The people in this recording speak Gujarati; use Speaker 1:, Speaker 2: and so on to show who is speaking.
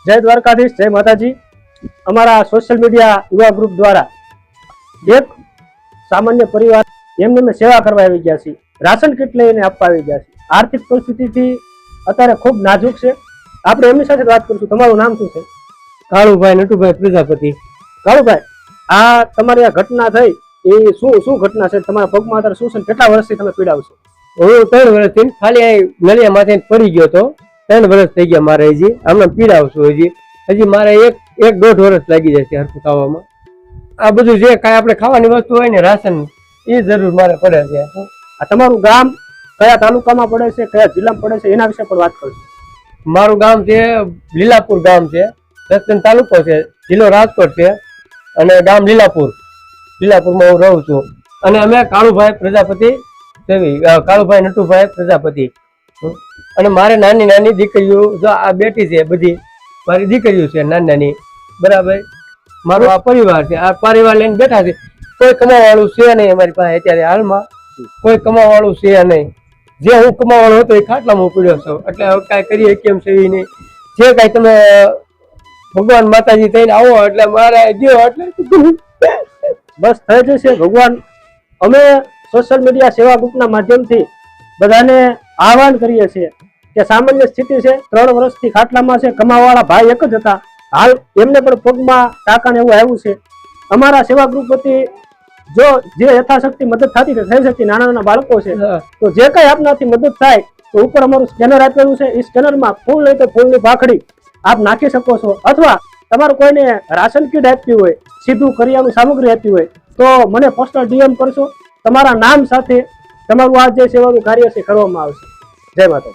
Speaker 1: જય દ્વારકાધીશ, જય માતાજી। અમારા સોશિયલ મીડિયા યુવા ગ્રુપ દ્વારા એક સામાન્ય પરિવાર એમને અમે સેવા કરવા આવી ગયા છીએ। રાશન કીટ લઈને આપવા આવી ગયા છીએ। આર્થિક પરિસ્થિતિથી અત્યારે ખૂબ નાજુક છે। આપણે એમની સાથે વાત કરીશું। તમારું નામ શું છે?
Speaker 2: કાળુભાઈ નટુભાઈ પ્રજાપતિ।
Speaker 1: કાળુભાઈ, આ તમારી આ ઘટના થઈ એ શું ઘટના છે? તમારા પગમાં અત્યારે શું છે? કેટલા વર્ષથી તમે પીડાવશો?
Speaker 2: હું 3 વર્ષથી ખાલી નલિયા માથે પડી ગયો તો 3 વર્ષ થઈ ગયા મારે। હજી હમણાં પીડાવશું। હજી મારે એક દોઢ વર્ષ લાગી જશે હરખું થવામાં। આ બધું જે કાંઈ આપણે ખાવાની વસ્તુ હોય ને રાશન એ જરૂર મારે પડે છે।
Speaker 1: આ તમારું ગામ કયા તાલુકામાં પડે છે, કયા જિલ્લામાં પડે છે, એના વિશે પણ વાત કરશું।
Speaker 2: મારું ગામ છે લીલાપુર ગામ છે, રતન તાલુકો છે, જિલ્લો રાજકોટ છે અને ગામ લીલાપુરમાં હું રહું છું। અને અમે કાળુભાઈ પ્રજાપતિ કાળુભાઈ નટુભાઈ પ્રજાપતિ। અને મારે નાની નાની દીકરીઓ, જો આ બેટી છે બધી મારી દીકરીઓ છે નાની બરાબર। મારો આ પરિવાર છે, આ પરિવાર લઈને બેઠા છે। કોઈ કમાવાવાળું છે નહીં અમારી પાસે અત્યારે હાલમાં, કોઈ કમાવાવાળું છે નહીં। જે હું કમાવાળો હતો એ ખાટલામાં પડ્યો છું, એટલે હવે કાંઈ કરીએ કેમ છે એ નહીં। જે કાંઈ તમે ભગવાન માતાજી થઈને આવો એટલે મારે દો એટલે
Speaker 1: બસ થઈ જશે ભગવાન। અમે સોશિયલ મીડિયા સેવા ગ્રુપના માધ્યમથી બધાને આહવાન કરીએ છીએ કે સામાન્ય સ્થિતિ છે, 3 વર્ષથી ખાટલામાં છે, કમાવાવાળા ભાઈ એક જ હતા, હાલ એમને પણ પગમાં ટાંકાને એવું આવ્યું છે। અમારા સેવા ગ્રુપ વતી જો જે યથાશક્તિ મદદ થતી થઈ શકતી, નાના બાળકો છે તો જે કઈ આપનાથી મદદ થાય તો ઉપર અમારું સ્કેનર આપેલું છે, એ સ્કેનરમાં ફૂલ નહીં તો ફૂલની ભાખડી આપ નાખી શકો છો। અથવા તમારું કોઈને રાશન કીટ આપવી હોય, સીધું કરિયાણું સામગ્રી આપવી હોય તો મને પર્સનલ DM કરશો। તમારા નામ સાથે તમારું આ જે સેવાનું કાર્ય છે કરવામાં આવશે। જય માતા।